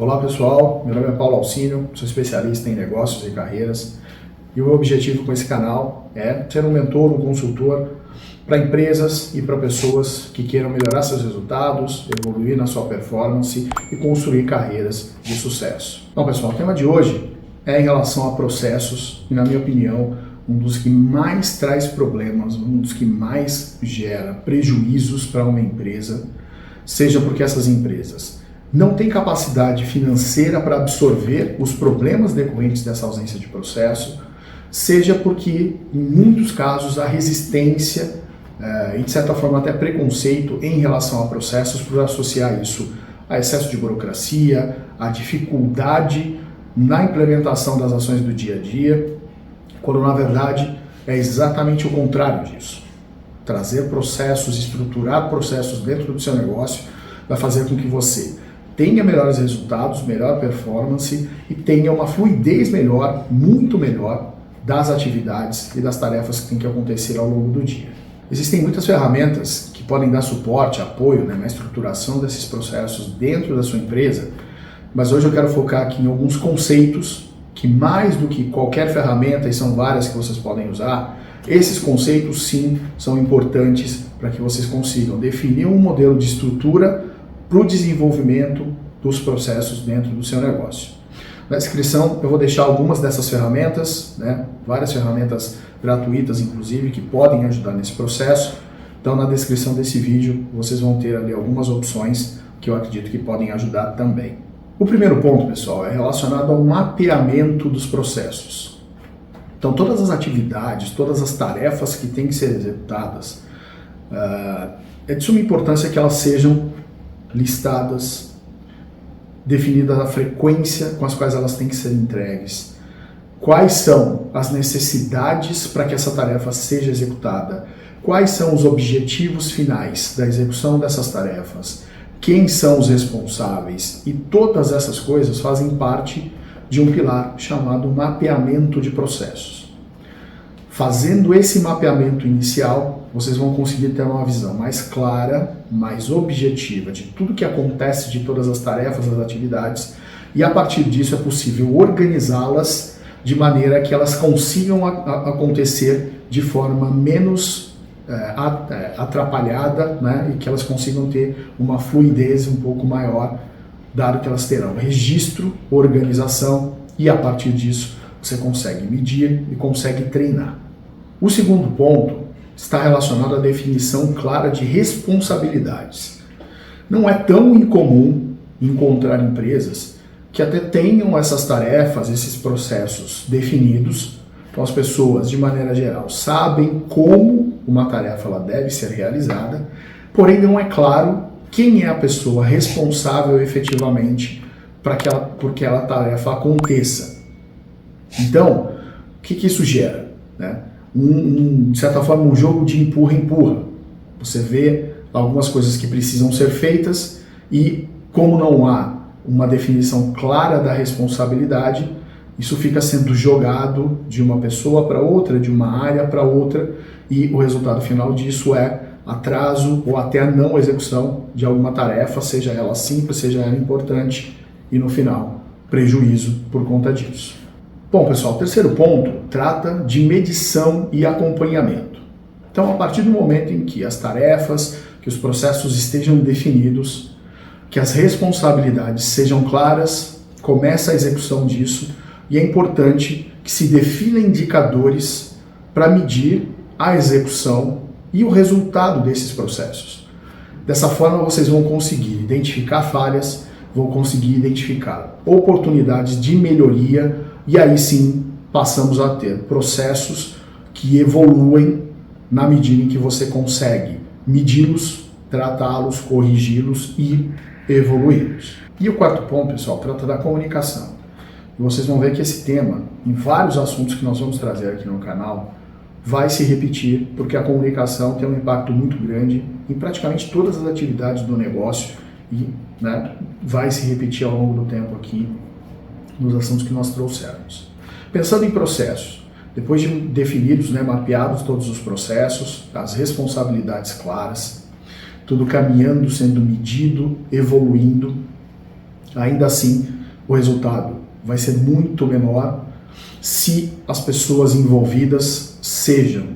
Olá pessoal, meu nome é Paulo Alcínio, sou especialista em negócios e carreiras e o meu objetivo com esse canal é ser um mentor, um consultor para empresas e para pessoas que queiram melhorar seus resultados, evoluir na sua performance e construir carreiras de sucesso. Bom pessoal, o tema de hoje é em relação a processos e, na minha opinião, um dos que mais traz problemas, um dos que mais gera prejuízos para uma empresa, seja porque essas empresas não têm capacidade financeira para absorver os problemas decorrentes dessa ausência de processo, seja porque, em muitos casos, a resistência e, de certa forma, até preconceito em relação a processos por associar isso a excesso de burocracia, a dificuldade na implementação das ações do dia a dia, quando, na verdade, é exatamente o contrário disso. Trazer processos, estruturar processos dentro do seu negócio vai fazer com que você tenha melhores resultados, melhor performance e tenha uma fluidez melhor, muito melhor, das atividades e das tarefas que tem que acontecer ao longo do dia. Existem muitas ferramentas que podem dar suporte, apoio, na estruturação desses processos dentro da sua empresa, mas hoje eu quero focar aqui em alguns conceitos que, mais do que qualquer ferramenta, e são várias que vocês podem usar, esses conceitos sim são importantes para que vocês consigam definir um modelo de estrutura para o desenvolvimento dos processos dentro do seu negócio. Na descrição eu vou deixar algumas dessas ferramentas, várias ferramentas gratuitas inclusive, que podem ajudar nesse processo. Então na descrição desse vídeo vocês vão ter ali algumas opções que eu acredito que podem ajudar também. O primeiro ponto, pessoal, é relacionado ao mapeamento dos processos. Então todas as atividades, todas as tarefas que têm que ser executadas, é de suma importância que elas sejam listadas, definida a frequência com as quais elas têm que ser entregues, quais são as necessidades para que essa tarefa seja executada, quais são os objetivos finais da execução dessas tarefas, quem são os responsáveis, e todas essas coisas fazem parte de um pilar chamado mapeamento de processos. Fazendo esse mapeamento inicial, vocês vão conseguir ter uma visão mais clara, mais objetiva de tudo que acontece, de todas as tarefas, as atividades, e a partir disso é possível organizá-las de maneira que elas consigam acontecer de forma menos atrapalhada, e que elas consigam ter uma fluidez um pouco maior, dado que elas terão registro, organização, e a partir disso você consegue medir e consegue treinar. O segundo ponto está relacionado à definição clara de responsabilidades. Não é tão incomum encontrar empresas que até tenham essas tarefas, esses processos definidos. Então as pessoas, de maneira geral, sabem como uma tarefa ela deve ser realizada, porém não é claro quem é a pessoa responsável efetivamente por que aquela tarefa aconteça. Então, o que isso gera? De certa forma, um jogo de empurra-empurra. Você vê algumas coisas que precisam ser feitas e, como não há uma definição clara da responsabilidade, isso fica sendo jogado de uma pessoa para outra, de uma área para outra, e o resultado final disso é atraso ou até a não execução de alguma tarefa, seja ela simples, seja ela importante, e no final, prejuízo por conta disso. Bom, pessoal, o terceiro ponto trata de medição e acompanhamento. Então, a partir do momento em que as tarefas, que os processos estejam definidos, que as responsabilidades sejam claras, começa a execução disso, e é importante que se defina indicadores para medir a execução e o resultado desses processos. Dessa forma, vocês vão conseguir identificar falhas, vão conseguir identificar oportunidades de melhoria, e aí sim passamos a ter processos que evoluem na medida em que você consegue medi-los, tratá-los, corrigi-los e evoluí-los. E o quarto ponto, pessoal, trata da comunicação. E vocês vão ver que esse tema, em vários assuntos que nós vamos trazer aqui no canal, vai se repetir, porque a comunicação tem um impacto muito grande em praticamente todas as atividades do negócio e vai se repetir ao longo do tempo aqui nos assuntos que nós trouxemos. Pensando em processos, depois de definidos, mapeados todos os processos, as responsabilidades claras, tudo caminhando, sendo medido, evoluindo, ainda assim o resultado vai ser muito menor se as pessoas envolvidas sejam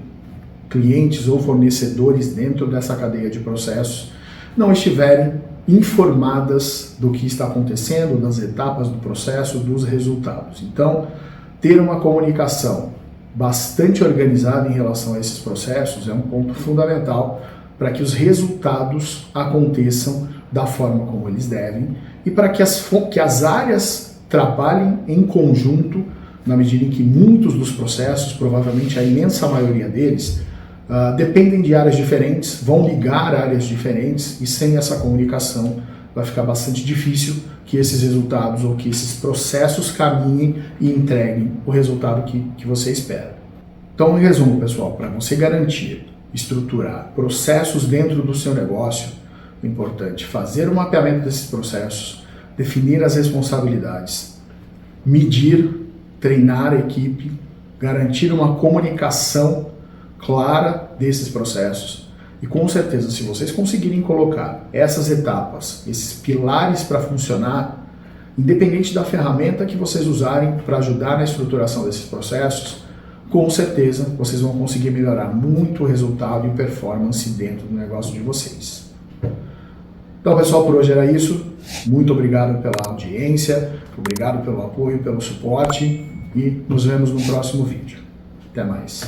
clientes ou fornecedores dentro dessa cadeia de processos não estiverem informadas do que está acontecendo, das etapas do processo, dos resultados. Então, ter uma comunicação bastante organizada em relação a esses processos é um ponto fundamental para que os resultados aconteçam da forma como eles devem e para que as áreas trabalhem em conjunto, na medida em que muitos dos processos, provavelmente a imensa maioria deles, dependem de áreas diferentes, vão ligar áreas diferentes e sem essa comunicação vai ficar bastante difícil que esses resultados ou que esses processos caminhem e entreguem o resultado que você espera. Então, em resumo, pessoal, para você garantir, estruturar processos dentro do seu negócio, o importante é fazer o mapeamento desses processos, definir as responsabilidades, medir, treinar a equipe, garantir uma comunicação clara desses processos. E com certeza, se vocês conseguirem colocar essas etapas, esses pilares para funcionar, independente da ferramenta que vocês usarem para ajudar na estruturação desses processos, com certeza vocês vão conseguir melhorar muito o resultado e performance dentro do negócio de vocês. Então, pessoal, por hoje era isso. Muito obrigado pela audiência, obrigado pelo apoio, pelo suporte e nos vemos no próximo vídeo. Até mais.